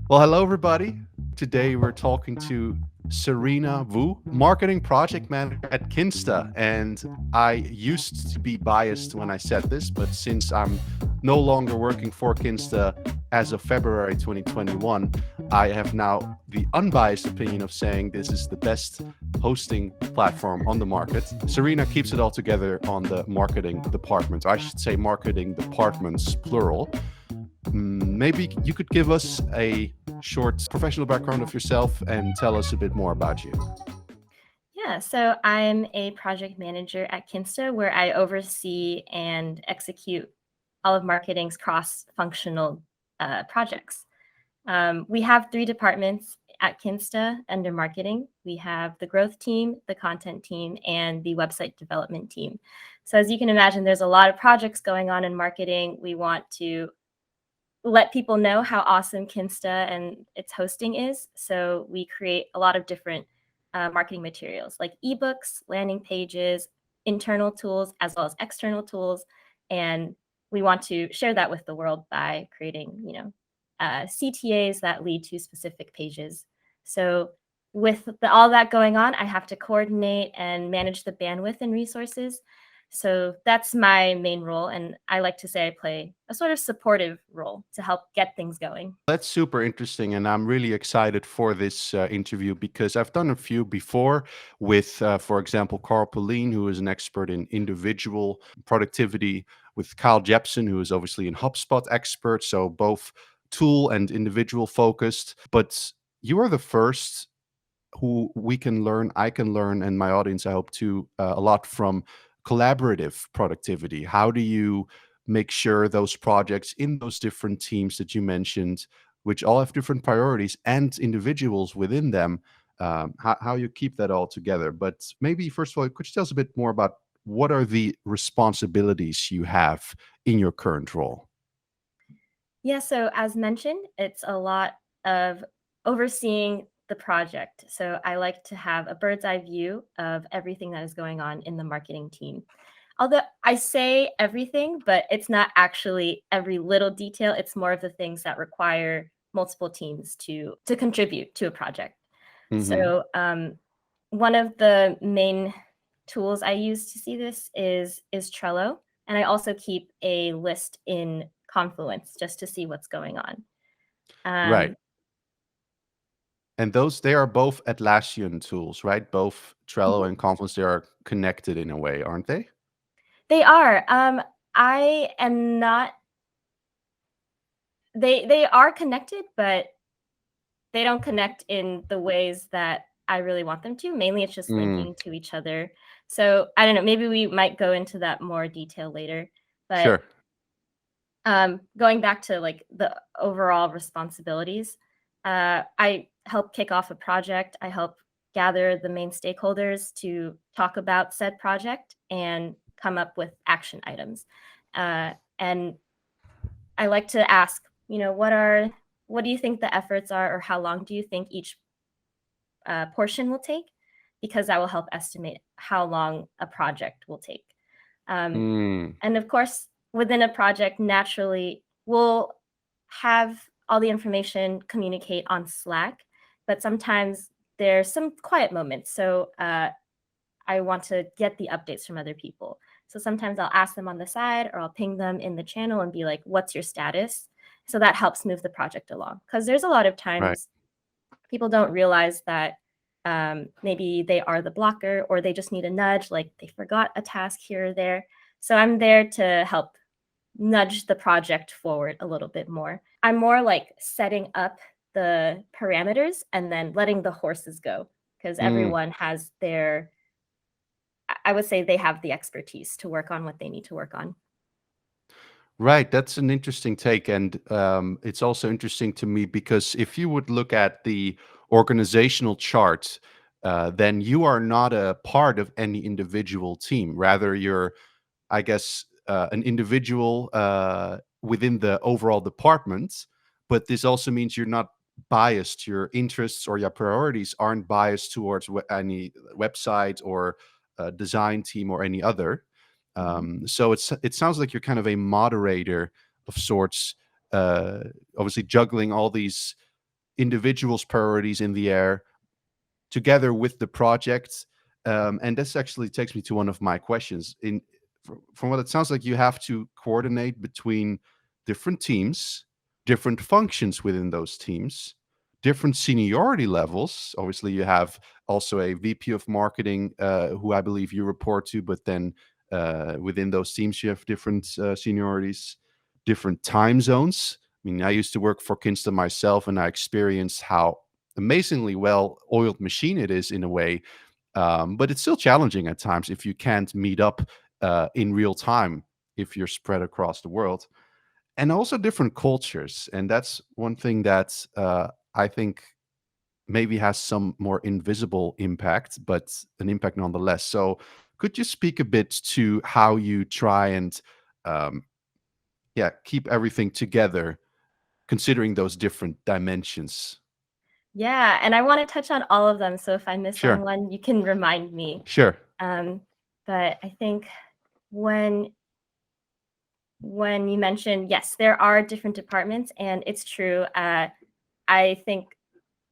Well, hello, everybody. Today we're talking to Serena Wu, marketing project manager at Kinsta. And I used to be biased when I said this, but since I'm no longer working for Kinsta as of February 2021, I have now the unbiased opinion of saying this is the best hosting platform on the market. Serena keeps it all together on the marketing department. I should say marketing departments, plural. Maybe you could give us a short professional background of yourself and tell us a bit more about you. Yeah, so I'm a project manager at Kinsta where I oversee and execute all of marketing's cross functional projects. We have three departments at Kinsta under marketing. We have the growth team, the content team, and the website development team. So, as you can imagine, there's a lot of projects going on in marketing. We want to let people know how awesome Kinsta and its hosting is. So we create a lot of different marketing materials like ebooks, landing pages, internal tools, as well as external tools. And we want to share that with the world by creating, CTAs that lead to specific pages. So with all that going on, I have to coordinate and manage the bandwidth and resources. So that's my main role. And I like to say I play a sort of supportive role to help get things going. That's super interesting, and I'm really excited for this interview because I've done a few before with, for example, Carl Pauline, who is an expert in individual productivity, with Kyle Jepson, who is obviously an HubSpot expert, so both tool and individual focused. But you are the first who we can learn, I can learn, and my audience, I hope, too, a lot from collaborative productivity. How do you make sure those projects in those different teams that you mentioned, which all have different priorities and individuals within them, how you keep that all together? But maybe, first of all, could you tell us a bit more about what are the responsibilities you have in your current role? Yeah, so as mentioned, it's a lot of overseeing the project. So I like to have a bird's eye view of everything that is going on in the marketing team. Although I say everything, but it's not actually every little detail. It's more of the things that require multiple teams to contribute to a project. Hmm. So one of the main tools I use to see this is Trello, and I also keep a list in Confluence just to see what's going on. Right. Um, And those, they are both Atlassian tools, right? Both Trello mhm. and Confluence, they are connected in a way, aren't they? They are. I am not. They are connected, but they don't connect in the ways that I really want them to. Mainly, it's just Mm, linking to each other. So I don't know. Maybe we might go into that more detail later. But sure. going back to like the overall responsibilities, I help kick off a project. I help gather the main stakeholders to talk about said project and come up with action items. And I like to ask, what do you think the efforts are, or how long do you think each portion will take? Because that will help estimate how long a project will take. Um, Mm, and of course, within a project, naturally, we'll have all the information communicate on Slack, but sometimes there's some quiet moments. So I want to get the updates from other people. So sometimes I'll ask them on the side or I'll ping them in the channel and be like, what's your status? So that helps move the project along. Because there's a lot of right. times people don't realize that maybe they are the blocker or they just need a nudge, like they forgot a task here or there. So I'm there to help nudge the project forward a little bit more. I'm more like setting up the parameters and then letting the horses go because Mm, everyone has their, I would say they have the expertise to work on what they need to work on. right. That's an interesting take. And it's also interesting to me because if you would look at the organizational chart, then you are not a part of any individual team. Rather, you're, I guess, an individual within the overall department. But this also means you're not biased. Your interests or your priorities aren't biased towards any website or design team or any other. Mhm. So it sounds like you're kind of a moderator of sorts, uh, obviously juggling all these. individuals' priorities in the air together with the project. And this actually takes me to one of my questions. From what it sounds like, you have to coordinate between different teams, different functions within those teams, different seniority levels. Obviously, you have also a VP of marketing who I believe you report to, but then within those teams, you have different seniorities, different time zones. I mean, I used to work for Kinsta myself, and I experienced how amazingly well-oiled machine it is in a way, but it's still challenging at times if you can't meet up in real time if you're spread across the world, and also different cultures. And that's one thing that I think maybe has some more invisible impact, but an impact nonetheless. So could you speak a bit to how you try and um, yeah, keep everything together considering those different dimensions? Yeah, and I want to touch on all of them. So if I miss on Sure. one, you can remind me. Sure. Um, but I think when you mentioned, yes, there are different departments, and it's true. I think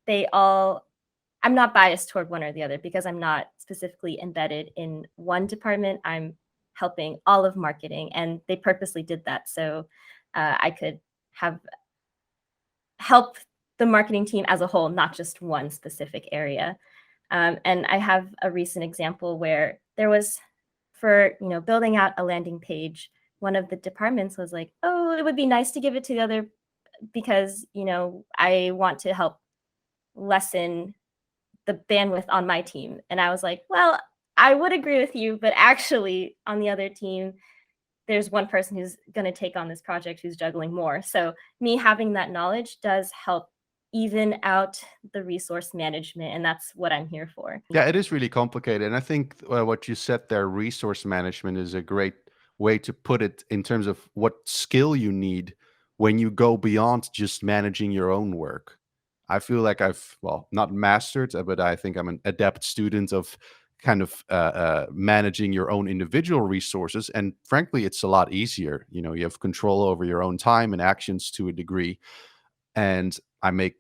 they all, I'm not biased toward one or the other because I'm not specifically embedded in one department. I'm helping all of marketing, and they purposely did that so I could have help the marketing team as a whole, not just one specific area. And I have a recent example where there was, for building out a landing page, one of the departments was like, oh, it would be nice to give it to the other because I want to help lessen the bandwidth on my team. And I was like, well, I would agree with you, but actually on the other team, there's one person who's going to take on this project who's juggling more. So me having that knowledge does help even out the resource management, and that's what I'm here for. Yeah, it is really complicated. And I think what you said there, resource management, is a great way to put it in terms of what skill you need when you go beyond just managing your own work. I feel like I've, well, not mastered, but I think I'm an adept student of kind of managing your own individual resources. And frankly, it's a lot easier. You know, you have control over your own time and actions to a degree. And I make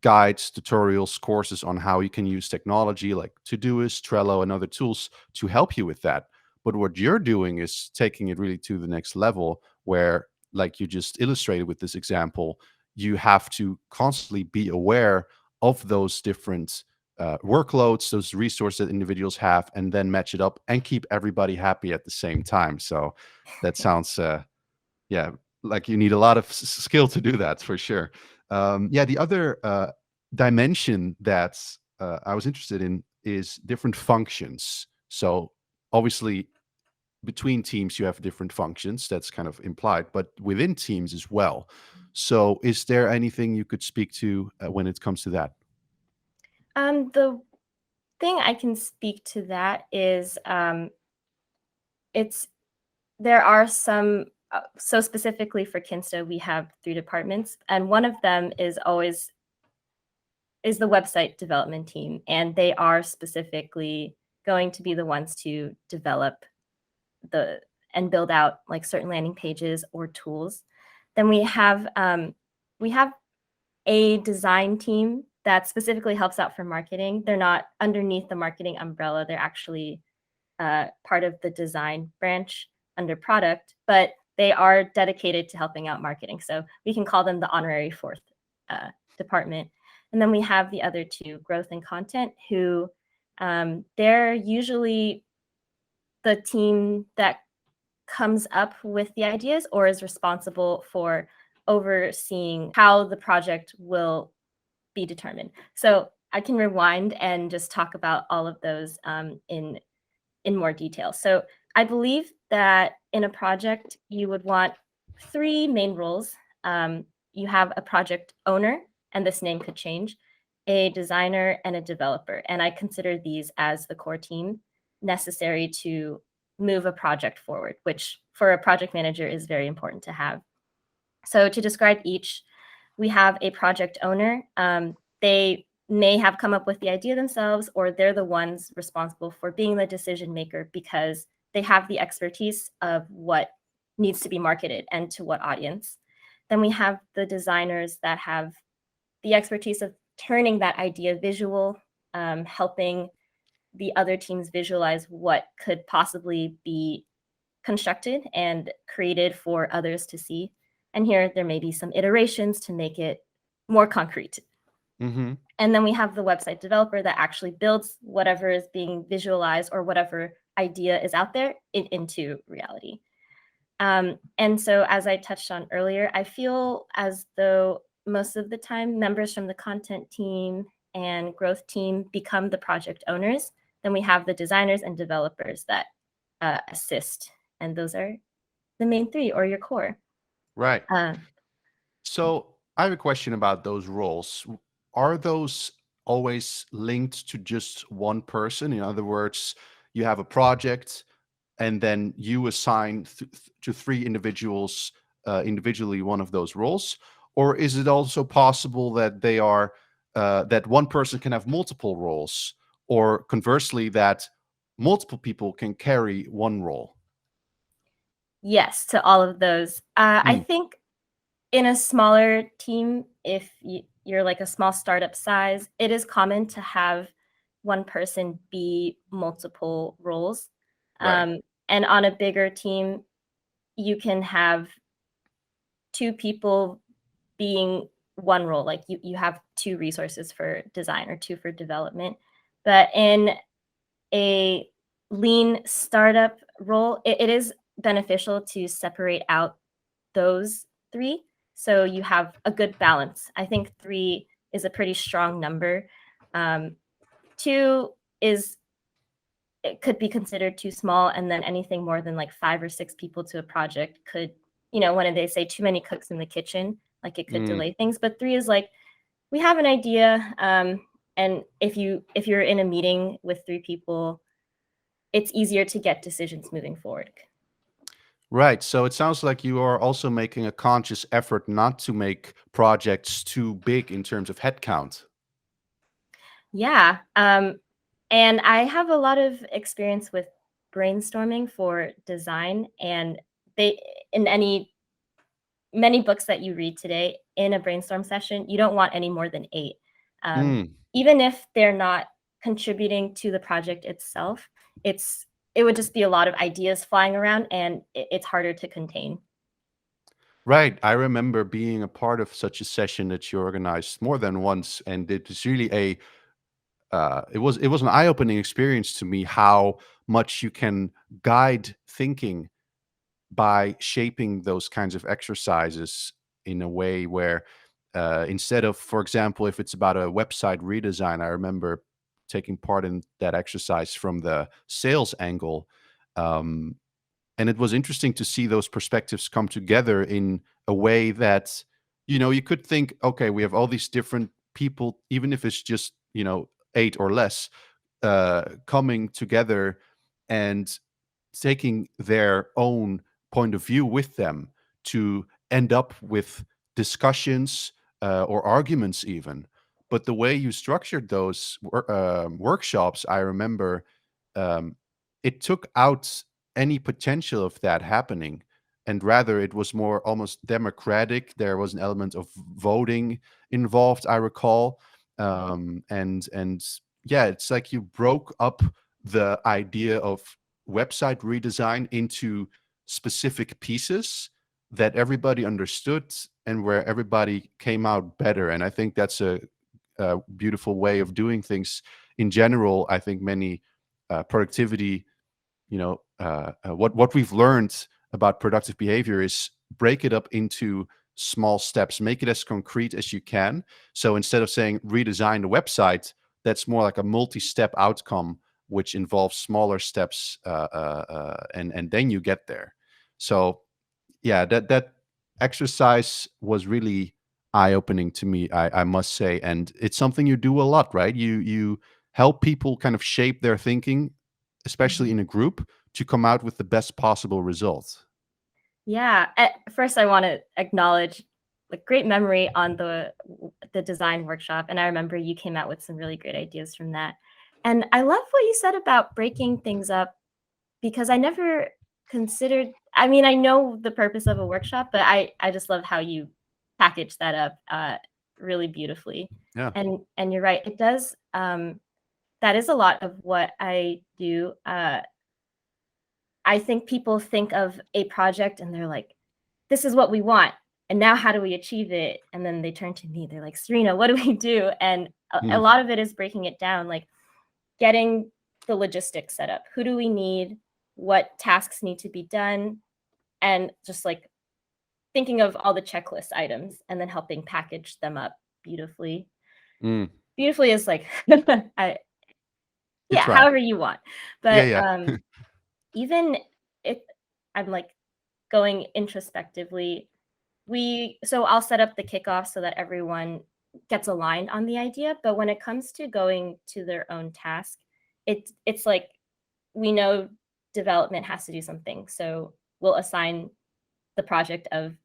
guides, tutorials, courses on how you can use technology like Todoist, Trello, and other tools to help you with that. But what you're doing is taking it really to the next level where, like you just illustrated with this example, you have to constantly be aware of those different workloads, those resources that individuals have, and then match it up and keep everybody happy at the same time. So that sounds yeah, like you need a lot of skill to do that for sure. Yeah, the other dimension that I was interested in is different functions. So obviously, between teams, you have different functions. That's kind of implied, but within teams as well. So, is there anything you could speak to when it comes to that? The thing I can speak to that is it's there are some so specifically for Kinsta, we have 3 departments, and one of them is the website development team, and they are specifically going to be the ones to develop the and build out like certain landing pages or tools. Then we have a design team that specifically helps out for marketing. They're not underneath the marketing umbrella. They're actually part of the design branch under product, but they are dedicated to helping out marketing. So we can call them the honorary 4th department. And then we have the other 2, growth and content, who they're usually the team that comes up with the ideas or is responsible for overseeing how the project will be determined. So I can rewind and just talk about all of those in more detail. So I believe that in a project, you would want 3 main roles. You have a project owner, and this name could change, a designer, and a developer. And I consider these as the core team necessary to move a project forward, which for a project manager is very important to have. So to describe each, we have a project owner. They may have come up with the idea themselves, or they're the ones responsible for being the decision maker because they have the expertise of what needs to be marketed and to what audience. Then we have the designers that have the expertise of turning that idea visual, helping the other teams visualize what could possibly be constructed and created for others to see. And here there may be some iterations to make it more concrete. Mm-hmm. And then we have the website developer that actually builds whatever is being visualized or whatever idea is out there into reality. And so, as I touched on earlier, I feel as though most of the time members from the content team and growth team become the project owners. Then we have the designers and developers that assist. And those are the main three, or your core. Right. Uh, So I have a question about those roles. Are those always linked to just one person? In other words, you have a project and then you assign to three individuals individually one of those roles, or is it also possible that they are that one person can have multiple roles, or conversely that multiple people can carry one role? yes, to all of those. I Mm, think in a smaller team, if you're like a small startup size, it is common to have one person be multiple roles. right. And on a bigger team, you can have two people being one role. Like you have two resources for design or two for development. But in a lean startup role, it is beneficial to separate out those three. So you have a good balance. I think three is a pretty strong number. Two is, it could be considered too small, and then anything more than like 5 or 6 people to a project could, when they say too many cooks in the kitchen, like it could Mm. delay things. But three is like, we have an idea, and if you're in a meeting with 3 people, it's easier to get decisions moving forward. Right. So it sounds like you are also making a conscious effort not to make projects too big in terms of headcount. Yeah. And I have a lot of experience with brainstorming for design, and they in any many books that you read today, in a brainstorm session, you don't want any more than 8. Um, Mm. Even if they're not contributing to the project itself, it's it would just be a lot of ideas flying around, and it's harder to contain. Right. I remember being a part of such a session that you organized more than once, and it was really it was an eye-opening experience to me how much you can guide thinking by shaping those kinds of exercises in a way where instead of, for example, if it's about a website redesign, I remember taking part in that exercise from the sales angle. Um, and it was interesting to see those perspectives come together in a way that, you could think, okay, we have all these different people, even if it's just, 8 or less, coming together and taking their own point of view with them to end up with discussions or arguments even. But the way you structured those workshops, I remember, um, it took out any potential of that happening, and rather it was more almost democratic. There was an element of voting involved, I recall. And yeah, it's like you broke up the idea of website redesign into specific pieces that everybody understood and where everybody came out better. And I think that's a beautiful way of doing things in general. I think many productivity, what we've learned about productive behavior is break it up into small steps, make it as concrete as you can. So instead of saying redesign the website, that's more like a multi-step outcome which involves smaller steps, and then you get there. So yeah, that exercise was really eye-opening to me, I must say, and it's something you do a lot, right? You help people kind of shape their thinking, especially Mhm. in a group, to come out with the best possible result. Yeah. At first, I want to acknowledge like great memory on the design workshop, and I remember you came out with some really great ideas from that. And I love what you said about breaking things up, because I never considered. I mean, I know the purpose of a workshop, but I just love how you package that up really beautifully. Yeah. And you're right, it does. That is a lot of what I do. I think people think of a project and they're like, this is what we want. And now how do we achieve it? And then they turn to me. They're like, Serena, what do we do? And a Mhm. lot of it is breaking it down, like getting the logistics set up. Who do we need? What tasks need to be done? And just like thinking of all the checklist items and then helping package them up beautifully. Mm. Beautifully is like, I, You yeah, try. however you want. Yeah, But yeah. even if I'm like going introspectively, so I'll set up the kickoff so that everyone gets aligned on the idea. But when it comes to going to their own task, it's like we know development has to do something. So we'll assign the project of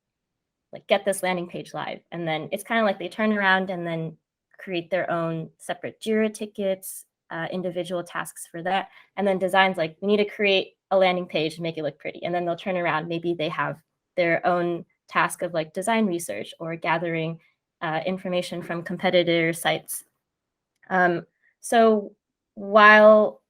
like get this landing page live. And then it's kind of like they turn around and then create their own separate Jira tickets, individual tasks for that. And then designs like we need to create a landing page and make it look pretty. And then they'll turn around. Maybe they have their own task of like design research or gathering information from competitor sites. So while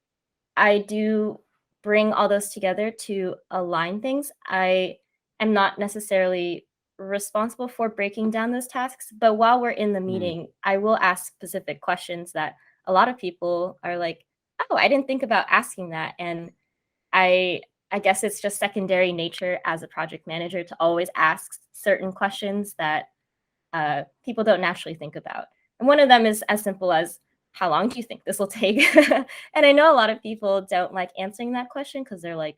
I do bring all those together to align things, I am not necessarily responsible for breaking down those tasks. But while we're in the Mm. meeting, I will ask specific questions that a lot of people are like, oh, I didn't think about asking that. And I I guess it's just secondary nature as a project manager to always ask certain questions that people don't naturally think about. And one of them is as simple as, how long do you think this will take? And I know a lot of people don't like answering that question because they're like,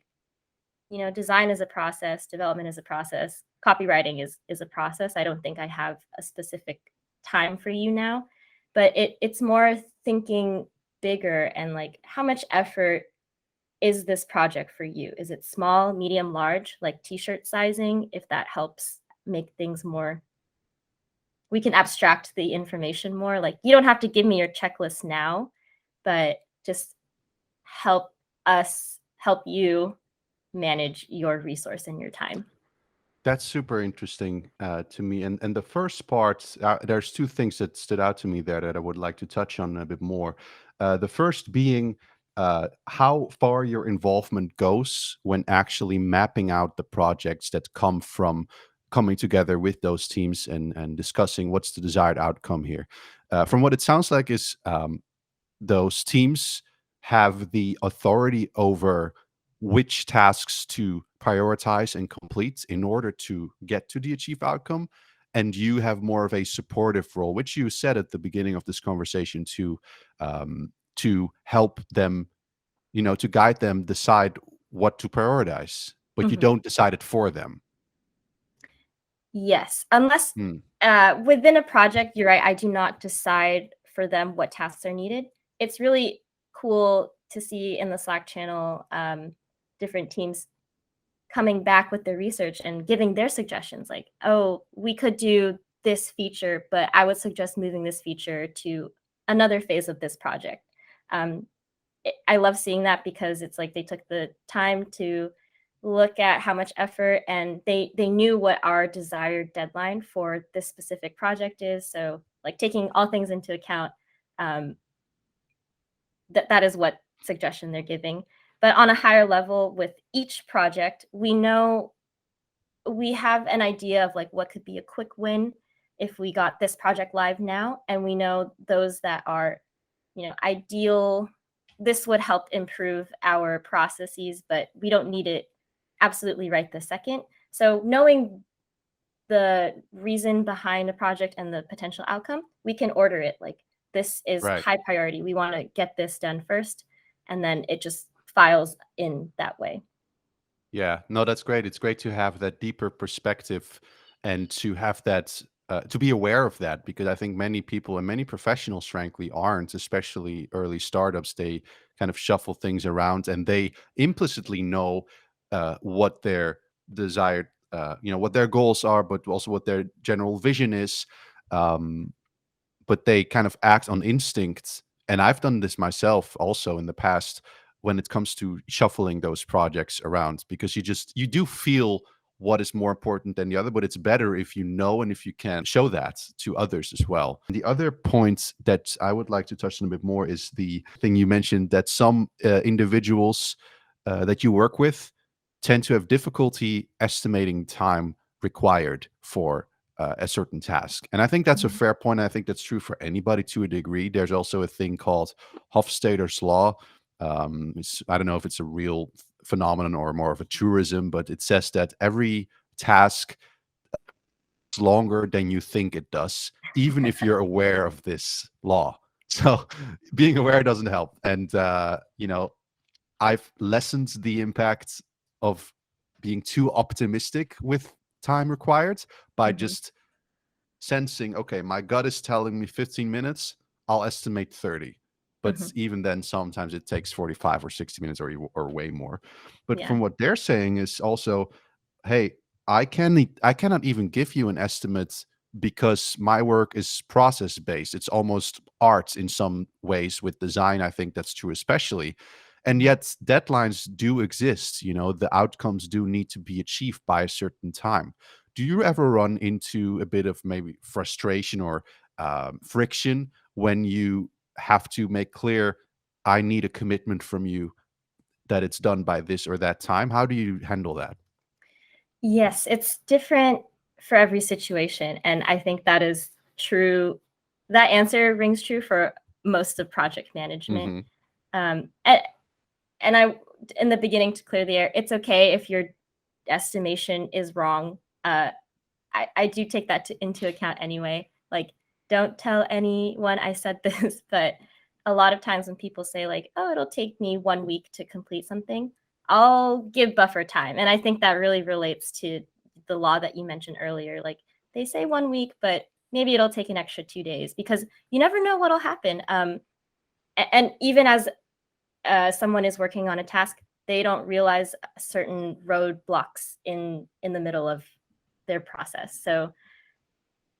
design is a process, development is a process, copywriting is a process. I don't think I have a specific time for you now, but it's more thinking bigger and like how much effort is this project for you? Is it small, medium, large, like t-shirt sizing, if that helps make things more, we can abstract the information more. Like you don't have to give me your checklist now, but just help us help you manage your resource and your time. That's super interesting to me. And the first part, there's two things that stood out to me there that I would like to touch on a bit more. The first being how far your involvement goes when actually mapping out the projects that come from coming together with those teams and discussing what's the desired outcome here. From what it sounds like is those teams have the authority over which tasks to prioritize and complete in order to get to the achieved outcome. And you have more of a supportive role, which you said at the beginning of this conversation to help them, to guide them decide what to prioritize, but you Mhm. don't decide it for them. Yes, unless Mm. within a project, you're right, I do not decide for them what tasks are needed. It's really cool to see in the Slack channel different teams coming back with their research and giving their suggestions like, oh, we could do this feature, but I would suggest moving this feature to another phase of this project. Um, I love seeing that because it's like they took the time to look at how much effort and they knew what our desired deadline for this specific project is. So like taking all things into account, um, that is what suggestion they're giving. But on a higher level with each project, we know we have an idea of like what could be a quick win if we got this project live now, and we know those that are ideal, this would help improve our processes, but we don't need it absolutely right this second. So knowing the reason behind a project and the potential outcome, we can order it like this is Right. high priority, we want to get this done first, and then it just files in that way. Yeah, no, that's great. It's great to have that deeper perspective and to have that, to be aware of that, because I think many people and many professionals, frankly, aren't, especially early startups. They kind of shuffle things around and they implicitly know what their desired, what their goals are, but also what their general vision is. Um, but they kind of act on instinct. And I've done this myself also in the past when it comes to shuffling those projects around, because you do feel what is more important than the other, but it's better if you know and if you can show that to others as well. The other point that I would like to touch on a bit more is the thing you mentioned, that some individuals that you work with tend to have difficulty estimating time required for a certain task. And I think that's a Mhm. fair point. I think that's true for anybody to a degree. There's also a thing called Hofstadter's law. I don't know if it's a real phenomenon or more of a truism, but it says that every task is longer than you think it does, even if you're aware of this law. So being aware doesn't help. And, I've lessened the impact of being too optimistic with time required by Mhm. just sensing, okay, my gut is telling me 15 minutes, I'll estimate 30. But Mhm. even then, sometimes it takes 45 or 60 minutes or way more. But Yeah. from what they're saying is also, hey, I cannot even give you an estimate because my work is process based. It's almost art in some ways with design. I think that's true, especially. And Mhm. yet deadlines do exist. The outcomes do need to be achieved by a certain time. Do you ever run into a bit of maybe frustration or friction when you have to make clear, I need a commitment from you that it's done by this or that time? How do you handle that? Yes, it's different for every situation, and I think that is true. That answer rings true for most of project management. Hmm. Um, and, and I, in the beginning, to clear the air, it's okay if your estimation is wrong. I do take that into account anyway. Like, don't tell anyone I said this, but a lot of times when people say, like, oh, it'll take me 1 week to complete something, I'll give buffer time. And I think that really relates to the law that you mentioned earlier. Like, they say 1 week, but maybe it'll take an extra 2 days because you never know what'll happen. And even as someone is working on a task, they don't realize certain roadblocks in the middle of their process. So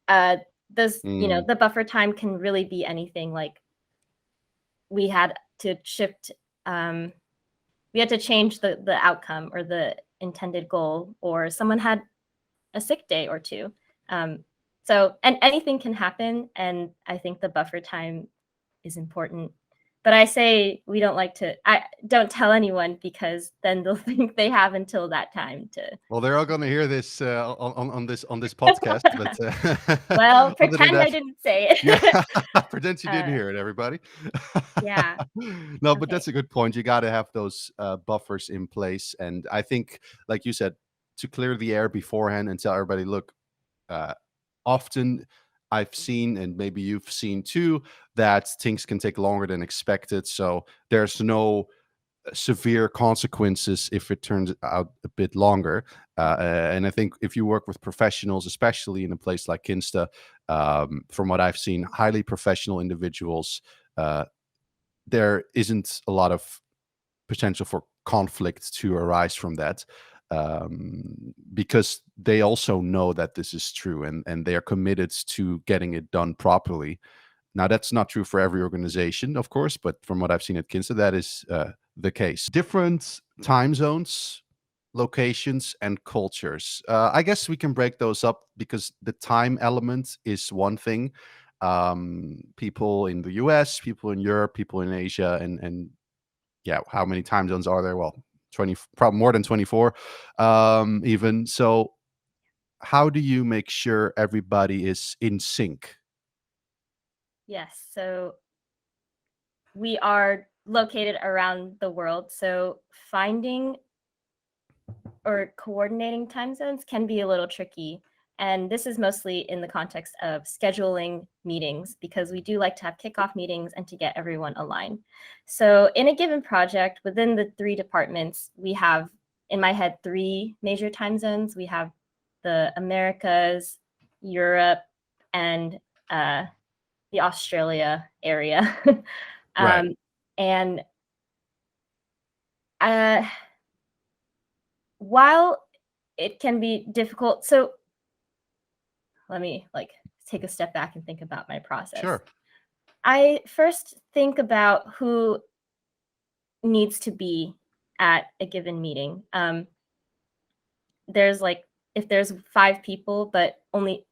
uh those Mm, the buffer time can really be anything. Like, we had to shift um we had to change the outcome or the intended goal, or someone had a sick day or two. Um so and anything can happen, and I think the buffer time is important. But I say we don't like to I don't tell anyone, because then they'll think they have until that time to. well, they're all going to hear this on this podcast, but Well, other than pretend I that, didn't say yeah, it. pretend you didn't uh hear it, everybody. yeah. No, but Okay. that's a good point. You got to have those buffers in place, and I think, like you said, to clear the air beforehand and tell everybody, look, uh, often I've seen, and maybe you've seen too, that things can take longer than expected. So there's no severe consequences if it turns out a bit longer. Mhm. And I think if you work with professionals, especially in a place like Kinsta, from what I've seen, highly professional individuals, uh, there isn't a lot of potential for conflict to arise from that, because they also know that this is true, and they are committed to getting it done properly. Now, that's not true for every organization, of course, but from what I've seen at Kinsta, that is the case. Different time zones, locations, and cultures. I guess we can break those up because the time element is one thing. People in the US, people in Europe, people in Asia, and yeah, how many time zones are there? Well, 20, probably more than 24, even. So, how do you make sure everybody is in sync? Yes. So we are located around the world. So finding or coordinating time zones can be a little tricky. And this is mostly in the context of scheduling meetings, because we do like to have kickoff meetings and to get everyone aligned. So, in a given project, within the three departments, we have, in my head, three major time zones. We have the Americas, Europe, and uh, the Australia area. Right. um, and uh, while it can be difficult, so let me like take a step back and think about my process. Sure. I first think about who needs to be at a given meeting. There's like if there's 5 people, but only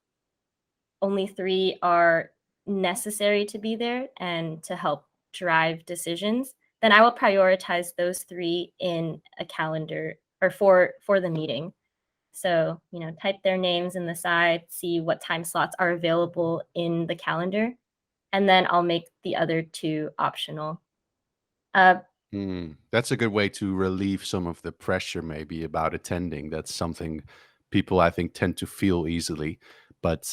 3 are necessary to be there and to help drive decisions, then I will prioritize those 3 in a calendar or for the meeting. So, type their names in the side, see what time slots are available in the calendar, and then I'll make the other 2 optional. That's a good way to relieve some of the pressure maybe about attending. That's something people I think tend to feel easily. But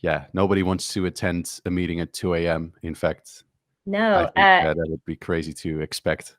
yeah, nobody wants to attend a meeting at 2 a.m. In fact, I No, think that would be crazy to expect.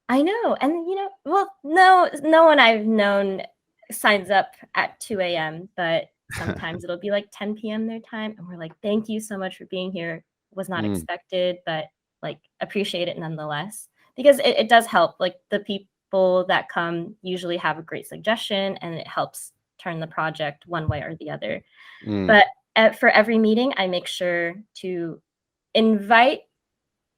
I know, and well, no one I've known signs up at 2 a.m., but sometimes it'll be like 10 p.m. their time, and we're like, "Thank you so much for being here. Was not Mm, expected, but like appreciate it nonetheless." Because it does help. Like the people that come usually have a great suggestion, and it helps turn the project one way or the other. mm, But for every meeting, I make sure to invite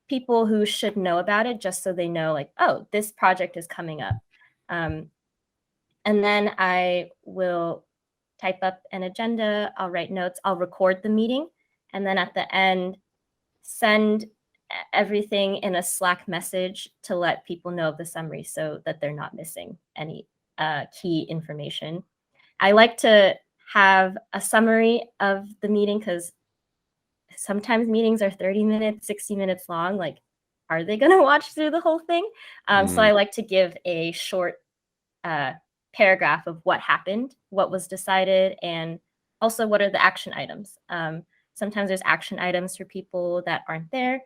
people who should know about it just so they know, like, oh, this project is coming up. Um, and then I will type up an agenda, I'll write notes, I'll record the meeting, and then at the end, send everything in a Slack message to let people know of the summary so that they're not missing any key information. I like to have a summary of the meeting because sometimes meetings are 30 minutes, 60 minutes long. Like, are they going to watch through the whole thing? So mm, I like to give a short uh, paragraph of what happened, what was decided, and also what are the action items. Sometimes there's action items for people that aren't there.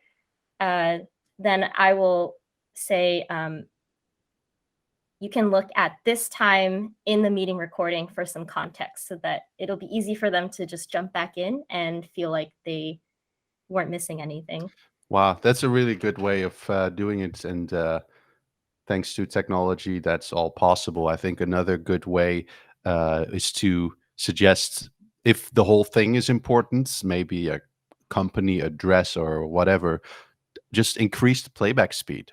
Uh, then I will say, you can look at this time in the meeting recording for some context so that it'll be easy for them to just jump back in and feel like they weren't missing anything. wow, that's a really good way of doing it. And thanks to technology, that's all possible. I think another good way is to suggest if the whole thing is important, maybe a company address or whatever, just increase the playback speed.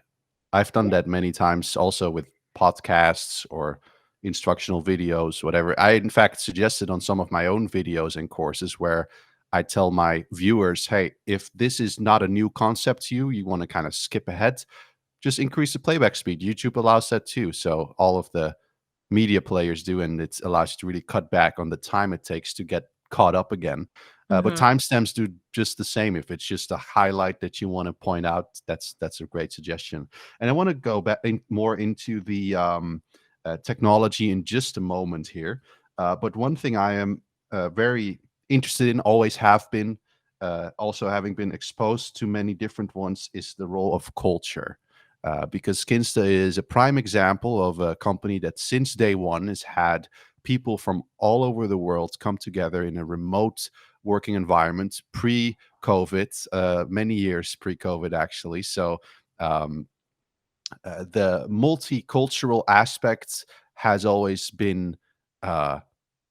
I've done Yeah. that many times also with podcasts or instructional videos, whatever. I, in fact, suggested on some of my own videos and courses where I tell my viewers, hey, if this is not a new concept to you, you want to kind of skip ahead, just increase the playback speed. YouTube allows that too. So all of the media players do, and it allows you to really cut back on the time it takes to get caught up again. But Mhm. timestamps do just the same. If it's just a highlight that you want to point out, that's a great suggestion. And I want to go back more into the technology in just a moment here. But one thing I am very interested in, always have been, also having been exposed to many different ones, is the role of culture because Kinsta is a prime example of a company that since day one has had people from all over the world come together in a remote working environment pre-COVID, many years pre-COVID actually. So um, the multicultural aspects has always been uh,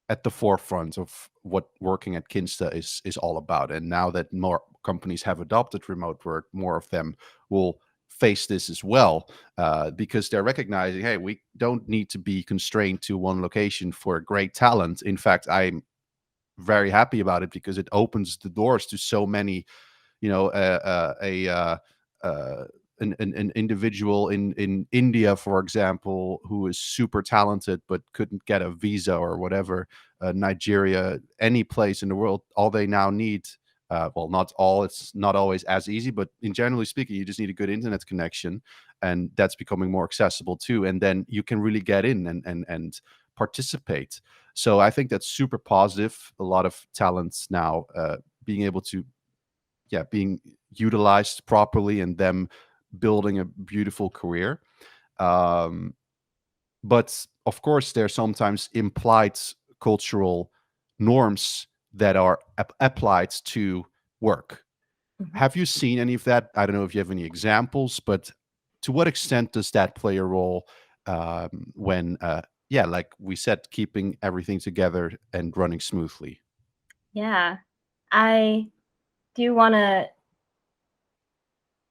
at the forefront of what working at Kinsta is all about. And now that more companies have adopted remote work, more of them will face this as well because they're recognizing, hey, we don't need to be constrained to one location for great talent. In fact, I'm very happy about it because it opens the doors to so many, you know, uh, an individual in India, for example, who is super talented but couldn't get a visa or whatever, Nigeria, any place in the world, all they now need. Well, not all. It's not always as easy, but in generally speaking, you just need a good internet connection, and that's becoming more accessible too. And then you can really get in and participate. So I think that's super positive. A lot of talents now being able to, yeah, being utilized properly and them building a beautiful career. Um, but of course, there are sometimes implied cultural norms that are applied to work. Mhm. Have you seen any of that? I don't know if you have any examples, but to what extent does that play a role when, yeah, like we said, keeping everything together and running smoothly? Yeah. I do wanna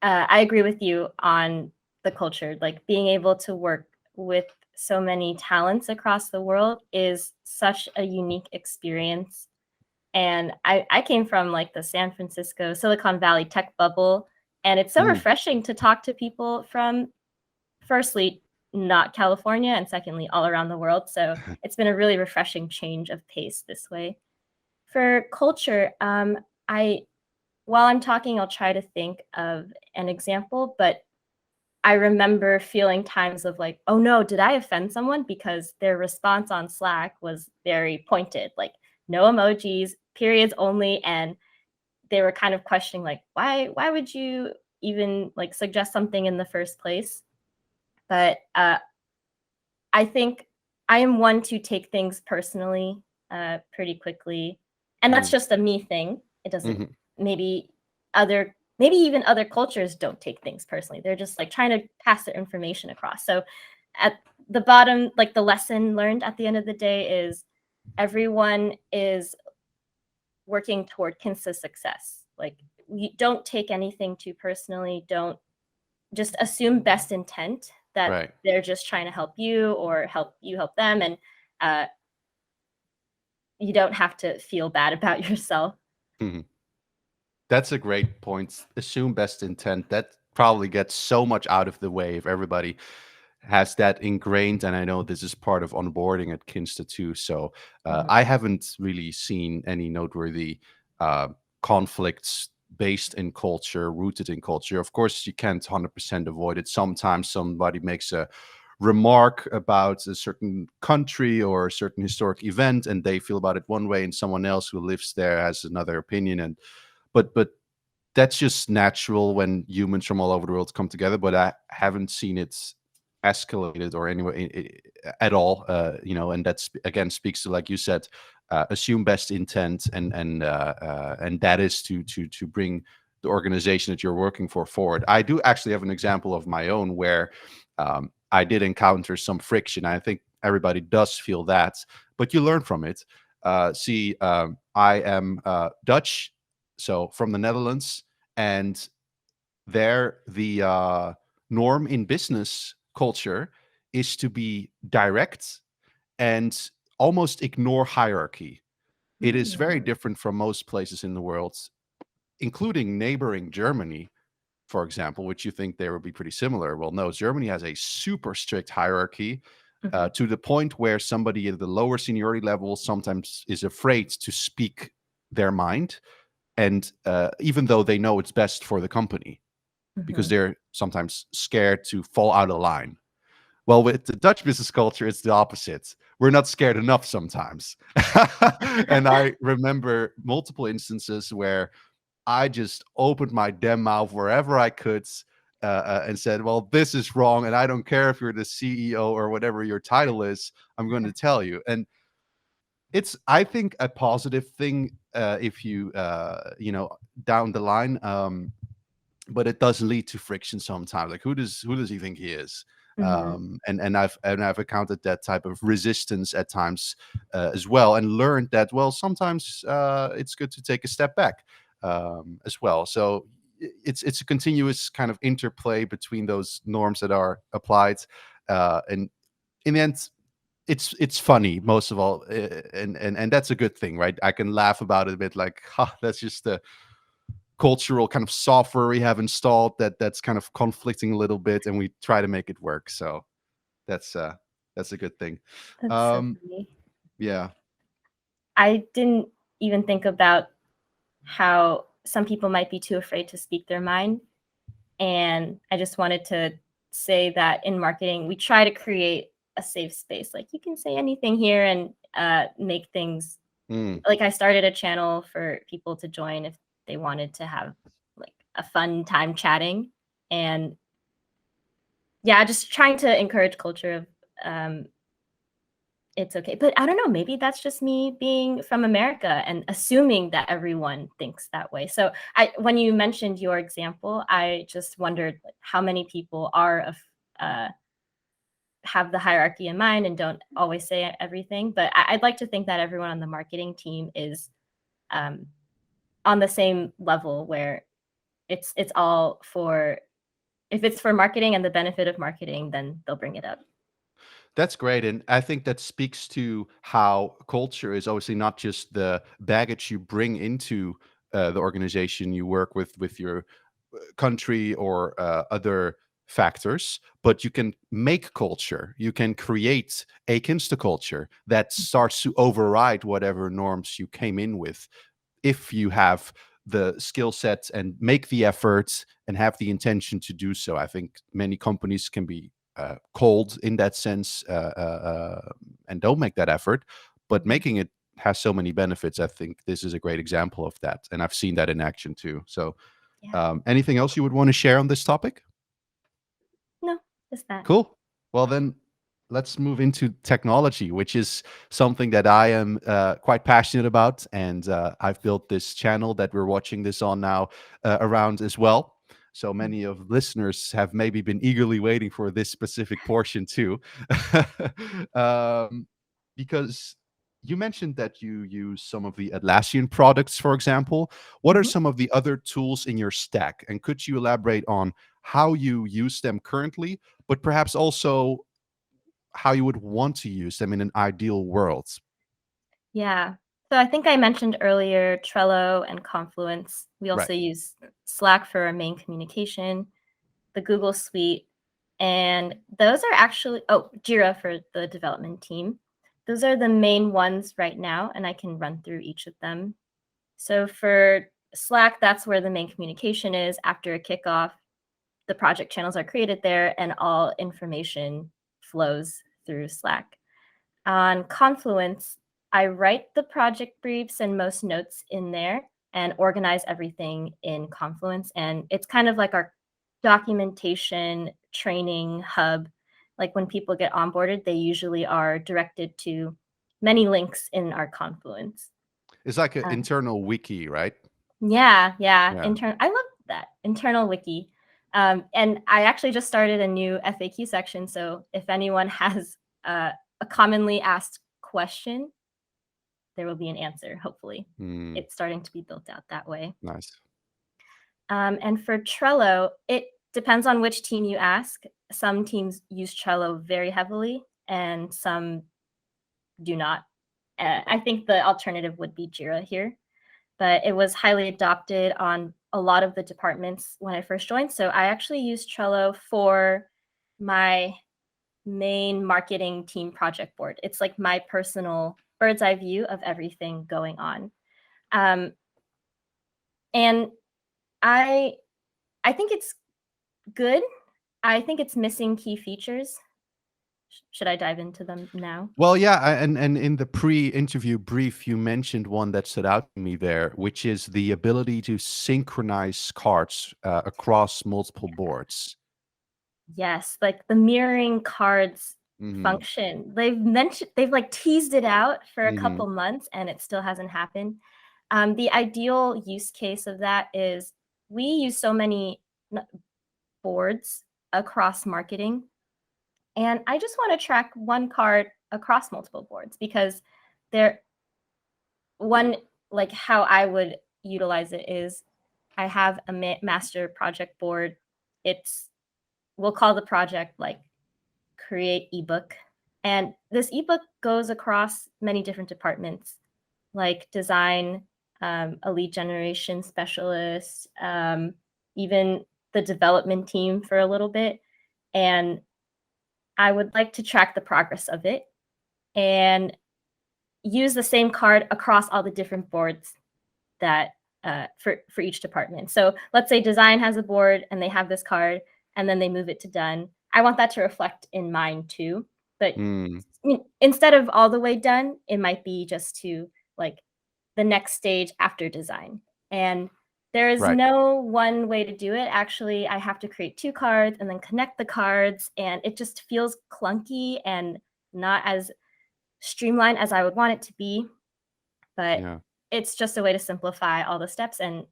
I agree with you on the culture, like being able to work with so many talents across the world is such a unique experience. And I came from like the San Francisco, Silicon Valley tech bubble. And it's so Mm. refreshing to talk to people from, firstly, not California, and secondly, all around the world. So it's been a really refreshing change of pace this way. For culture, I while I'm talking, I'll try to think of an example, but I remember feeling times of like, oh no, did I offend someone? Because their response on Slack was very pointed, like no emojis, periods only, and they were kind of questioning like, why would you even like suggest something in the first place? But I think I am one to take things personally pretty quickly, and that's Mm. just a me thing. It doesn't Mhm. maybe maybe even other cultures don't take things personally. They're just like trying to pass their information across. So at the bottom, like the lesson learned at the end of the day is everyone is working toward Kinsta success. Like you don't take anything too personally. Don't just assume best intent that Right. they're just trying to help you or help you help them, and uh, you don't have to feel bad about yourself. Mhm. That's a great point. Assume best intent. That probably gets so much out of the way if everybody has that ingrained. And I know this is part of onboarding at Kinsta too. So Mhm. I haven't really seen any noteworthy uh, conflicts based in culture, rooted in culture. Of course, you can't 100% avoid it. Sometimes somebody makes a remark about a certain country or a certain historic event and they feel about it one way, and someone else who lives there has another opinion. And but that's just natural when humans from all over the world come together. But I haven't seen it escalated or anyway at all. And that's again speaks to, like you said, assume best intent, and that is to bring the organization that you're working for forward. I do actually have an example of my own where I did encounter some friction. I think everybody does feel that, but you learn from it. I am Dutch, so from the Netherlands, and there the norm in business culture is to be direct and almost ignore hierarchy. It is very Mm. different from most places in the world, including neighboring Germany, for example, which you think they would be pretty similar. Well, no, Germany has a super strict hierarchy, Mhm. to the point where somebody at the lower seniority level sometimes is afraid to speak their mind, and even though they know it's best for the company, because Mhm. they're sometimes scared to fall out of line. Well, with the Dutch business culture, it's the opposite. We're not scared enough sometimes. And I remember multiple instances where I just opened my damn mouth wherever I could, and said, well, this is wrong. And I don't care if you're the CEO or whatever your title is, I'm going to tell you. And it's, I think, a positive thing, if you, down the line. But it does lead to friction sometimes. Like, who does he think he is? Mhm. And I've encountered that type of resistance at times, as well, and learned that, well, sometimes it's good to take a step back, as well. So it's a continuous kind of interplay between those norms that are applied, and in the end, it's funny most of all, and that's a good thing, right? I can laugh about it a bit, like, ha, that's just the cultural kind of software we have installed that's kind of conflicting a little bit, and we try to make it work. So that's uh that's a good thing. That's so um funny. yeah. I didn't even think about how some people might be too afraid to speak their mind. And I just wanted to say that in marketing, we try to create a safe space. Like you can say anything here and make things Mm. like I started a channel for people to join if they wanted to have like a fun time chatting. And yeah, just trying to encourage culture of um, it's okay. But I don't know, maybe that's just me being from America and assuming that everyone thinks that way. So when you mentioned your example, I just wondered like, how many people uh, have the hierarchy in mind and don't always say everything. But I'd like to think that everyone on the marketing team is um, on the same level where it's all for if it's for marketing and the benefit of marketing, then they'll bring it up. That's great. And I think that speaks to how culture is obviously not just the baggage you bring into the organization you work with your country or other factors, but you can make culture. You can create a Kinsta culture that starts to override whatever norms you came in with if you have the skill sets and make the efforts and have the intention to do so. I think many companies can be cold in that sense and don't make that effort, but Mhm. making it has so many benefits. I think this is a great example of that, and I've seen that in action too. So, Yeah. anything else you would want to share on this topic? No, just that. Cool. Well, then let's move into technology, which is something that I am quite passionate about. And I've built this channel that we're watching this on now around as well. So Mm. many of listeners have maybe been eagerly waiting for this specific portion too. um, because you mentioned that you use some of the Atlassian products, for example. What are Mhm. some of the other tools in your stack? And could you elaborate on how you use them currently, but perhaps also how you would want to use them in an ideal world? Yeah. So I think I mentioned earlier Trello and Confluence. We Right. also use Slack for our main communication, the Google Suite, and those are actually Jira for the development team. Those are the main ones right now, and I can run through each of them. So for Slack, that's where the main communication is. After a kickoff, the project channels are created there, and all information flows through Slack. On Confluence, I write the project briefs and most notes in there and organize everything in Confluence. And it's kind of like our documentation training hub. Like when people get onboarded, they usually are directed to many links in our Confluence. It's like an Uh, internal wiki, right? yeah, yeah. Yeah. I love that internal wiki. And I actually just started a new FAQ section. So if anyone has a commonly asked question, there will be an answer, hopefully. Hmm, It's starting to be built out that way. nice. And for Trello, it depends on which team you ask. Some teams use Trello very heavily, and some do not. I think the alternative would be Jira here, but it was highly adopted on a lot of the departments when I first joined. So I actually used Trello for my main marketing team project board. It's like my personal bird's eye view of everything going on. Um, and I I think it's good. I think it's missing key features. Should I dive into them now? Well, yeah, and in the pre-interview brief, you mentioned one that stood out to me there, which is the ability to synchronize cards across multiple boards. Yes, like the mirroring cards Hmm. function. They've like teased it out for a Hmm. couple months and it still hasn't happened. The ideal use case of that is we use so many boards across marketing, and I just want to track one card across multiple boards because they're one like how I would utilize it is I have a master project board. It's we'll call the project like create ebook. And this ebook goes across many different departments like design, a lead generation specialist, even the development team for a little bit. And I would like to track the progress of it and use the same card across all the different boards that for each department. So let's say design has a board and they have this card, and then they move it to done. I want that to reflect in mine too. But Mm, instead of all the way done, it might be just to like the next stage after design. And there is right. no one way to do it. Actually, I have to create two cards and then connect the cards, and it just feels clunky and not as streamlined as I would want it to be. But Yeah. it's just a way to simplify all the steps. And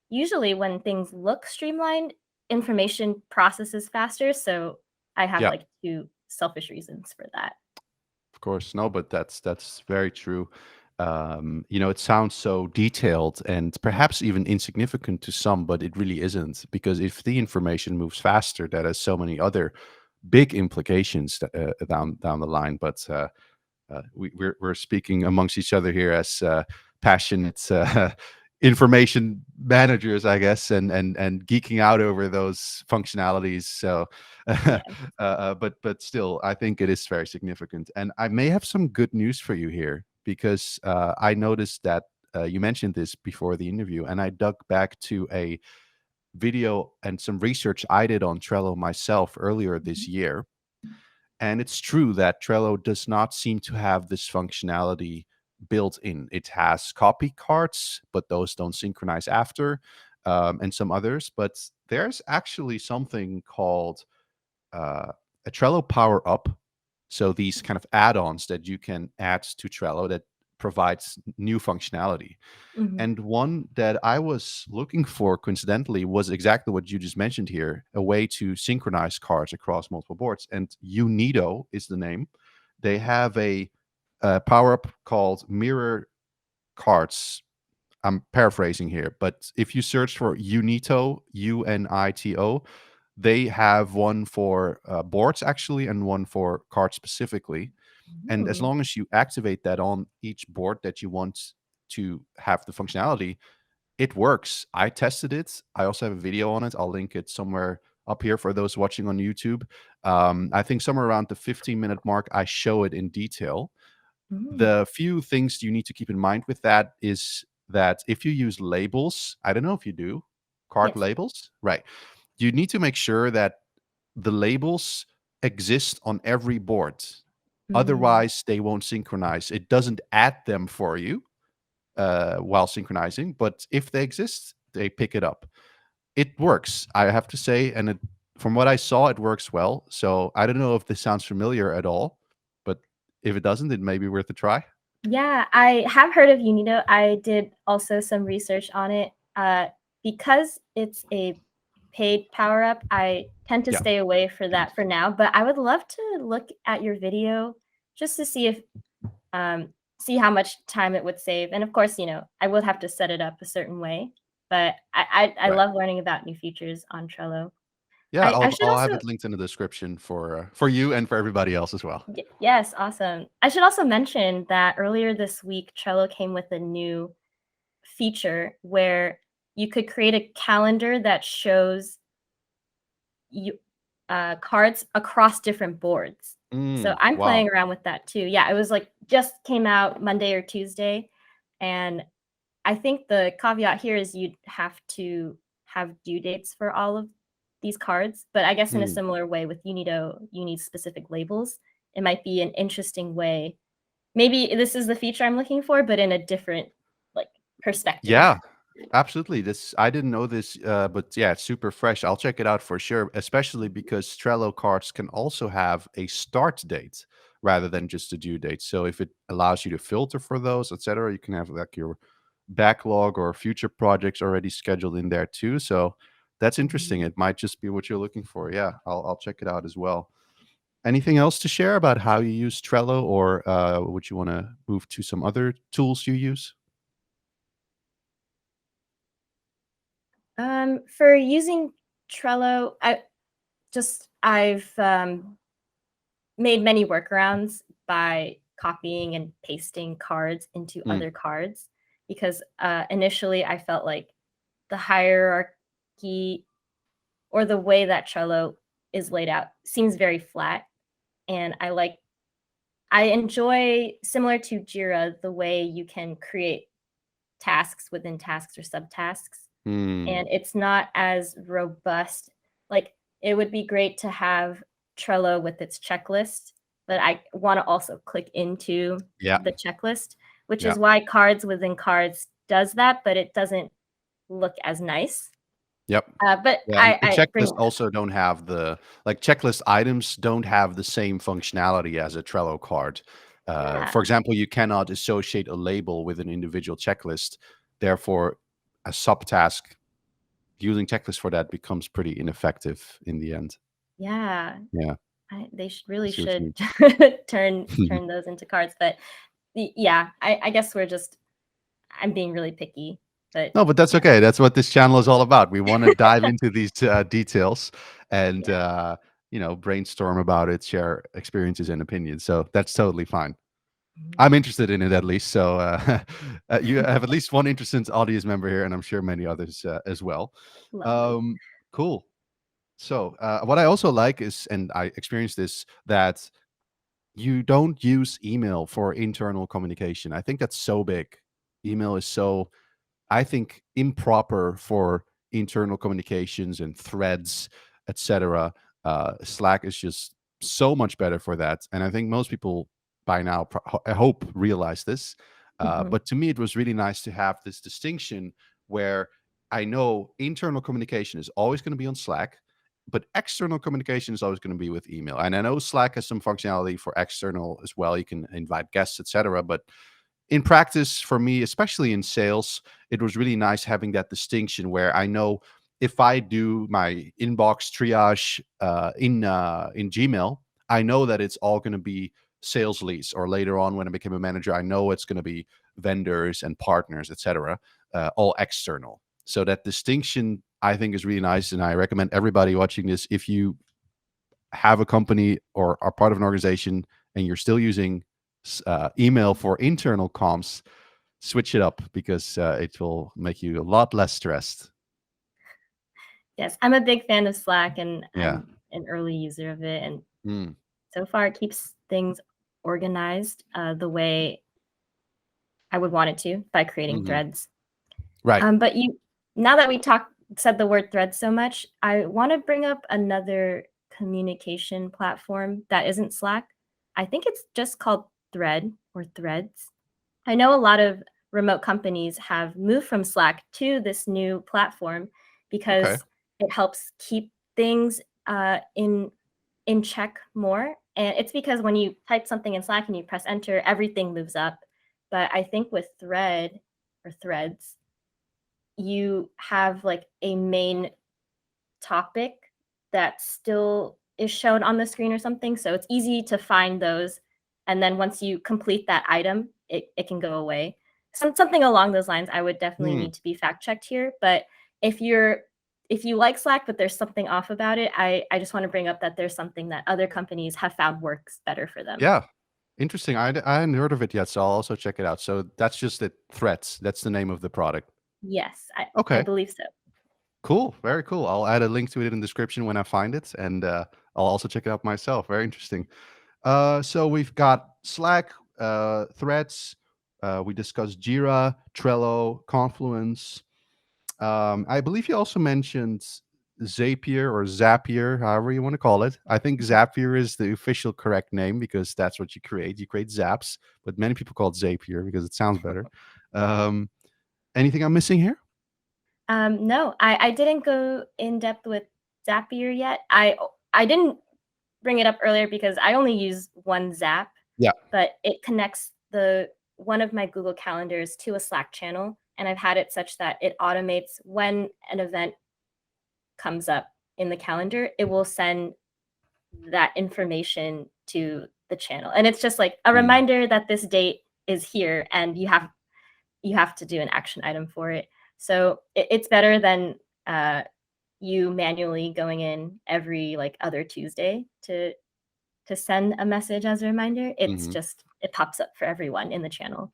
usually, when things look streamlined, information processes faster. So I have Yeah. like two selfish reasons for that. Of course, no, but that's very true. It sounds so detailed and perhaps even insignificant to some, but it really isn't because if the information moves faster, that has so many other big implications down the line. But we're speaking amongst each other here as passionate information managers, I guess, and geeking out over those functionalities. So, Yeah. but still, I think it is very significant. And I may have some good news for you here because I noticed that you mentioned this before the interview, and I dug back to a video and some research I did on Trello myself earlier this Mhm. year. And it's true that Trello does not seem to have this functionality built in. It has copy cards, but those don't synchronize after, and some others. But there's actually something called uh, a Trello Power Up. So these kind of add-ons that you can add to Trello that provides new functionality. Mhm. And one that I was looking for coincidentally was exactly what you just mentioned here, a way to synchronize cards across multiple boards. And Unido is the name. They have a power up called Mirror Cards. I'm paraphrasing here, but if you search for Unito, UNITO, they have one for boards actually and one for cards specifically. And as Mm. long as you activate that on each board that you want to have the functionality, it works. I tested it. I also have a video on it. I'll link it somewhere up here for those watching on YouTube. I think somewhere around the 15-minute mark, I show it in detail. Mm. The few things you need to keep in mind with that is that if you use labels, I don't know if you do, card Yes. labels, right? You need to make sure that the labels exist on every board. Mm. Otherwise, they won't synchronize. It doesn't add them for you while synchronizing, but if they exist, they pick it up. It works, I have to say, and from what I saw, it works well. So I don't know if this sounds familiar at all, but if it doesn't, it may be worth a try. Yeah, I have heard of Unido. I did also some research on it. Because it's a paid power up, I tend to Yeah. stay away for that for now. But I would love to look at your video just to see if see how much time it would save. And of course, I would have to set it up a certain way. But I Right. love learning about new features on Trello. Yeah, I I'll should I'll have also it linked in the description for you and for everybody else as well. yes, awesome. I should also mention that earlier this week, Trello came with a new feature where you could create a calendar that shows you cards across different boards. So I'm Wow. playing around with that too. Yeah, it was like just came out Monday or Tuesday, and I think the caveat here is you'd have to have due dates for all of these cards, but I guess in a Mm. similar way with Unido, you need specific labels. It might be an interesting way. Maybe this is the feature I'm looking for, but in a different like perspective. Yeah, absolutely. This I didn't know this, but yeah, it's super fresh. I'll check it out for sure, especially because Trello cards can also have a start date rather than just a due date. So if it allows you to filter for those, etc., you can have like your backlog or future projects already scheduled in there too. So that's interesting. Mhm. It might just be what you're looking for. Yeah, I'll check it out as well. Anything else to share about how you use Trello, or would you want to move to some other tools you use? For using Trello, I've made many workarounds by copying and pasting cards into Mm, other cards because initially I felt like the hierarchy or the way that Trello is laid out seems very flat, and I enjoy, similar to Jira, the way you can create tasks within tasks or subtasks, mm, and it's not as robust. Like, it would be great to have Trello with its checklist, but I wanna also click into yeah. the checklist, which Yeah. is why cards within cards does that, but it doesn't look as nice. Yep. But Yeah, and I bring checklists also don't have like, checklist items don't have the same functionality as a Trello card. yeah, For example, you cannot associate a label with an individual checklist. Therefore, a subtask using checklist for that becomes pretty ineffective in the end. yeah. Yeah, They I really see what you should mean. turn those into cards, but yeah, I guess I'm being really picky, but No, but that's yeah, okay. That's what this channel is all about. We wanna dive into these, details and, yeah. brainstorm about it, share experiences and opinions. So that's totally fine. Mhm. I'm interested in it at least. So you have at least one interested audience member here, and I'm sure many others as well. Lovely. Um, cool. So what I also like is, and I experienced this, that you don't use email for internal communication. I think that's so big. Email is so, I think, improper for internal communications and threads, etc. Slack is just so much better for that, and I think most people by now, I hope, realize this. Mhm. But to me, it was really nice to have this distinction where I know internal communication is always going to be on Slack, but external communication is always going to be with email. And I know Slack has some functionality for external as well. You can invite guests, etc. But in practice, for me, especially in sales, it was really nice having that distinction where I know if I do my inbox triage in Gmail, I know that it's all going to be sales leads, or later on when I became a manager, I know it's going to be vendors and partners, etc., all external. So that distinction, I think, is really nice, and I recommend everybody watching this, if you have a company or are part of an organization and you're still using email for internal comms, switch it up, because it will make you a lot less stressed. Yes, I'm a big fan of Slack, and Yeah. I'm an early user of it, and Mm. so far it keeps things organized the way I would want it to by creating Hmm. threads. Right. But now that we said the word thread so much, I want to bring up another communication platform that isn't Slack. I think it's just called Thread or Threads. I know a lot of remote companies have moved from Slack to this new platform Okay. because it helps keep things in check more. And it's because when you type something in Slack and you press enter, everything moves up. But I think with Thread or Threads, you have like a main topic that still is shown on the screen or something. So it's easy to find those. And then once you complete that item, it can go away. Something along those lines. I would definitely Hmm. need to be fact checked here. But if you're if you like Slack, but there's something off about it, I just want to bring up that there's something that other companies have found works better for them. Yeah. Interesting. I hadn't heard of it yet, so I'll also check it out. So that's just it. Threats. That's the name of the product. Yes, I Okay. believe so. Cool. Very cool. I'll add a link to it in the description when I find it, and I'll also check it out myself. Very interesting. So we've got Slack, Threads. We discussed Jira, Trello, Confluence. I believe you also mentioned Zapier or Zapier, however you want to call it. I think Mhm. Zapier is the official correct name because that's what you create. You create zaps, but many people call it Zapier because it sounds better. Um, Anything I'm missing here? No, I didn't go in depth with Zapier yet. I didn't bring it up earlier because I only use one Zap, Yeah. but it connects the one of my Google Calendars to a Slack channel, and I've had it such that it automates when an event comes up in the calendar, it will send that information to the channel. And it's just like a Mm. reminder that this date is here and you have to do an action item for it. So it's better than you manually going in every like other Tuesday to send a message as a reminder. It's Mhm. just it pops up for everyone in the channel.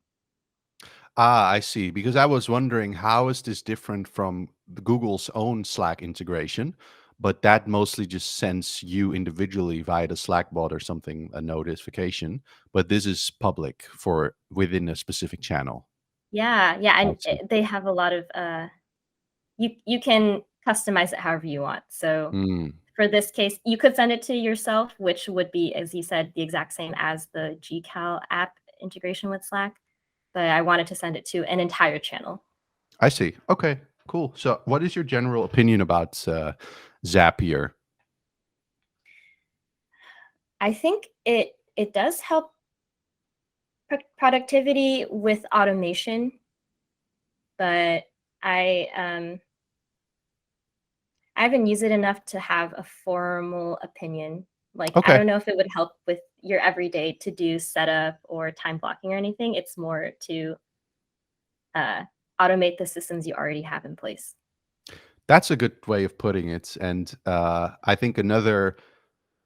Ah, I see. Because I was wondering, how is this different from the Google's own Slack integration? But that mostly just sends you individually via the Slack bot or something a notification. But this is public for within a specific channel. Yeah, yeah, I and see. they have a lot of you can customize it however you want. So Mm, for this case, you could send it to yourself, which would be, as you said, the exact same as the GCal app integration with Slack. But I wanted to send it to an entire channel. I see. Okay, cool. So, what is your general opinion about Zapier? I think it does help productivity with automation, but I um I haven't used it enough to have a formal opinion. Like, I Okay. don't know if it would help with your everyday to-do setup or time blocking or anything. It's more to uh, automate the systems you already have in place. That's a good way of putting it. And I think another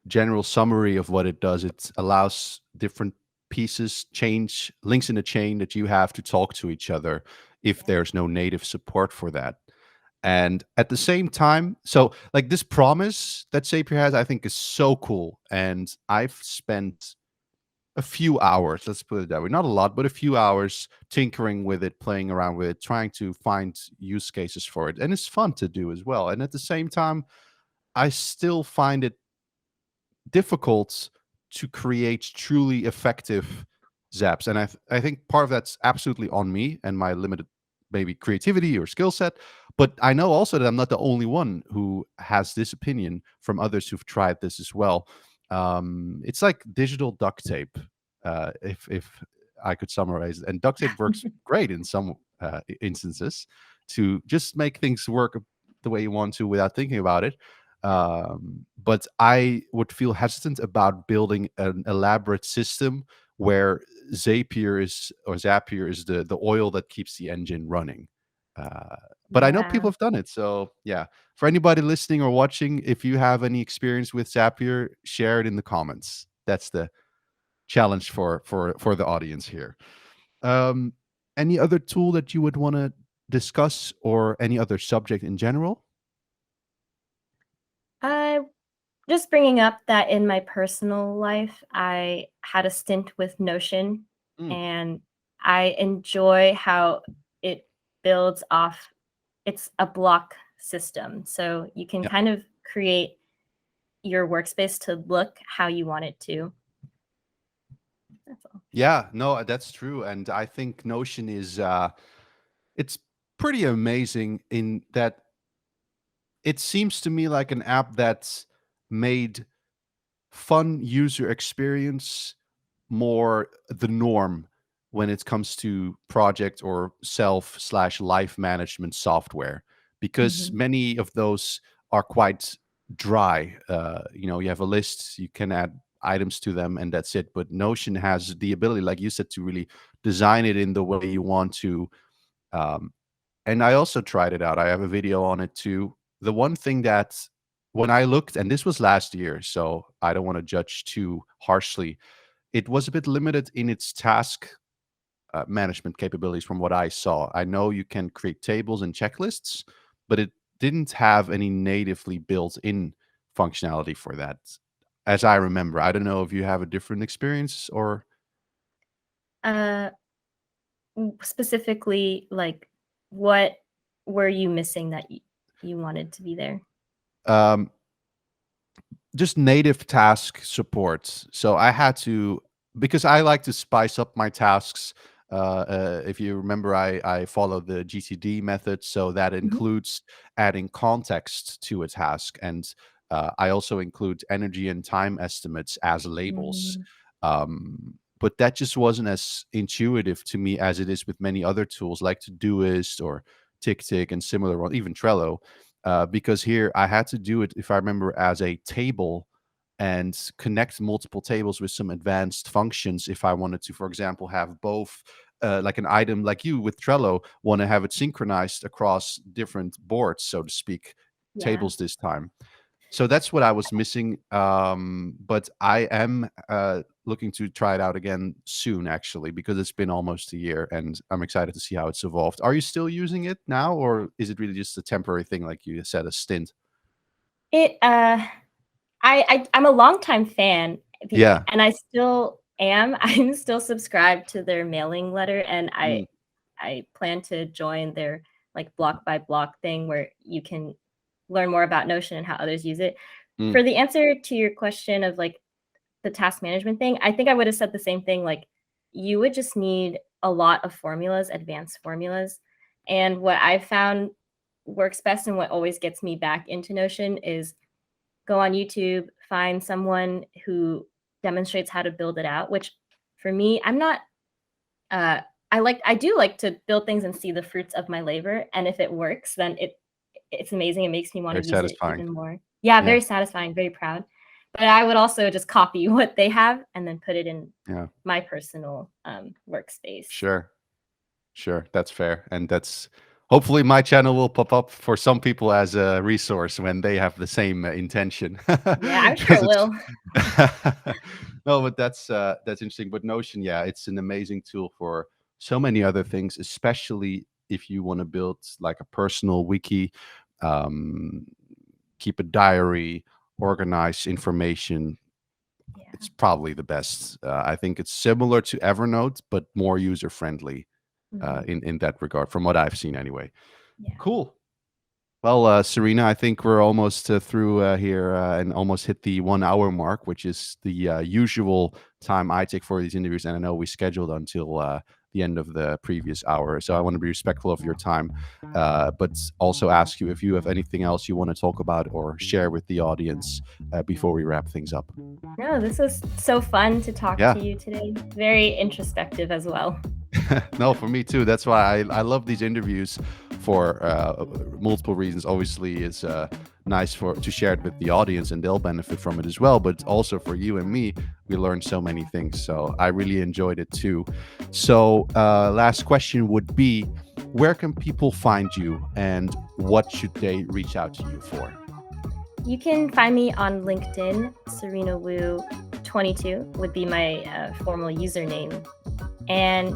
general summary of what it does, it allows different pieces, change links in the chain that you have to talk to each other if there's no native support for that. And at the same time, so like this promise that Zapier has, I think is so cool. And I've spent a few hours, let's put it that way, not a lot, but a few hours tinkering with it, playing around with it, trying to find use cases for it. And it's fun to do as well. And at the same time, I still find it difficult to create truly effective zaps. And I think part of that's absolutely on me and my limited maybe creativity or skill set. But I know also that I'm not the only one who has this opinion from others who've tried this as well. It's like digital duct tape, if I could summarize it. And duct tape works great in some instances to just make things work the way you want to without thinking about it. But I would feel hesitant about building an elaborate system where Zapier is the oil that keeps the engine running. Uh, but I know Yeah. people have done it. So yeah, for anybody listening or watching, if you have any experience with Zapier, share it in the comments. That's the challenge for the audience here. Um, any other tool that you would want to discuss, or any other subject in general? I just bringing up that in my personal life, I had a stint with Notion, Mm, and I enjoy how it builds off. It's a block system, so you can yeah. kind of create your workspace to look how you want it to. That's all. Yeah, no, that's true. And I think Notion is it's pretty amazing in that it seems to me like an app that's made fun user experience more the norm when it comes to project or self slash life management software, because Mhm. many of those are quite dry. You have a list, you can add items to them, and that's it. But Notion has the ability, like you said, to really design it in the way you want to. um, and I also tried it out. I have a video on it too. The one thing that when I looked, and this was last year, so I don't want to judge too harshly, it was a bit limited in its task management capabilities from what I saw. I know you can create tables and checklists, but it didn't have any natively built in functionality for that, as I remember. I don't know if you have a different experience or. Uh, Specifically, like, what were you missing that you wanted to be there? Um, just native task support. So I had to, because I like to spice up my tasks. If you remember, I follow the GTD method, so that Mhm. includes adding context to a task, and I also include energy and time estimates as labels. Mm. But that just wasn't as intuitive to me as it is with many other tools like Todoist or TickTick and similar ones, even Trello, because here I had to do it, if I remember, as a table and connect multiple tables with some advanced functions. If I wanted to, for example, have both, like an item, like you with Trello, want to have it synchronized across different boards, so to speak, Yeah. tables this time. So that's what I was missing. But I am looking to try it out again soon, actually, because it's been almost a year, and I'm excited to see how it's evolved. Are you still using it now, or is it really just a temporary thing, like you said, a stint? It I'm a longtime fan, Yeah. and I still am. I'm still subscribed to their mailing letter, and Mm, I plan to join their like block by block thing where you can learn more about Notion and how others use it. mm. For the answer to your question of like the task management thing, I think I would have said the same thing. Like, you would just need a lot of formulas, advanced formulas. And what I found works best and what always gets me back into Notion is go on YouTube, find someone who demonstrates how to build it out, which for me, I'm not uh I do like to build things and see the fruits of my labor. And if it works, then it's amazing. It makes me want Very to use it satisfying. even more. Yeah, Yeah. very satisfying, very proud. But I would also just copy what they have and then put it in Yeah. my personal workspace. Sure. Sure. That's fair. And that's Hopefully, my channel will pop up for some people as a resource when they have the same intention. Yeah, I'm sure Because it it's will. no, but that's interesting. But Notion, yeah, it's an amazing tool for so many other things, especially if you want to build like a personal wiki, um, keep a diary, organize information. Yeah. It's probably the best. I think it's similar to Evernote, but more user friendly Mhm. in that regard, from what I've seen anyway. Yeah. Cool. Well, Serena, I think we're almost through here and almost hit the 1 hour mark, which is the usual time I take for these interviews. And I know we scheduled until the end of the previous hour. So I want to be respectful of your time, but also ask you if you have anything else you want to talk about or share with the audience before we wrap things up. No, this was so fun to talk Yeah. to you today. Very introspective as well. No, for me too. That's why I love these interviews for multiple reasons. Obviously, it's nice for to share it with the audience, and they'll benefit from it as well. But also for you and me, we learned so many things. So I really enjoyed it too. So last question would be, where can people find you, and what should they reach out to you for? You can find me on LinkedIn. Serena Wu 22 would be my formal username. And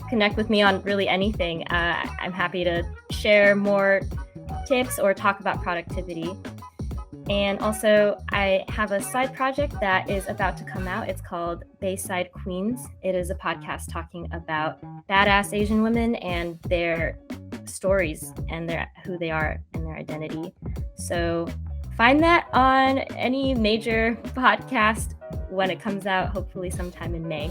connect with me on really anything. I'm happy to share more tips or talk about productivity. And also, I have a side project that is about to come out. It's called Bayside Queens. It is a podcast talking about badass Asian women and their stories and who they are and their identity. So find that on any major podcast when it comes out, hopefully sometime in May.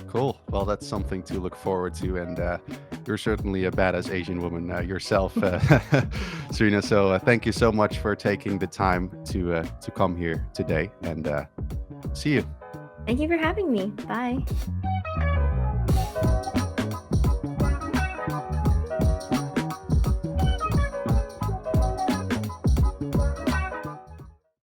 Cool. Well, that's something to look forward to, and you're certainly a badass Asian woman yourself, Serena. So thank you so much for taking the time to come here today, and see you. Thank you for having me. Bye.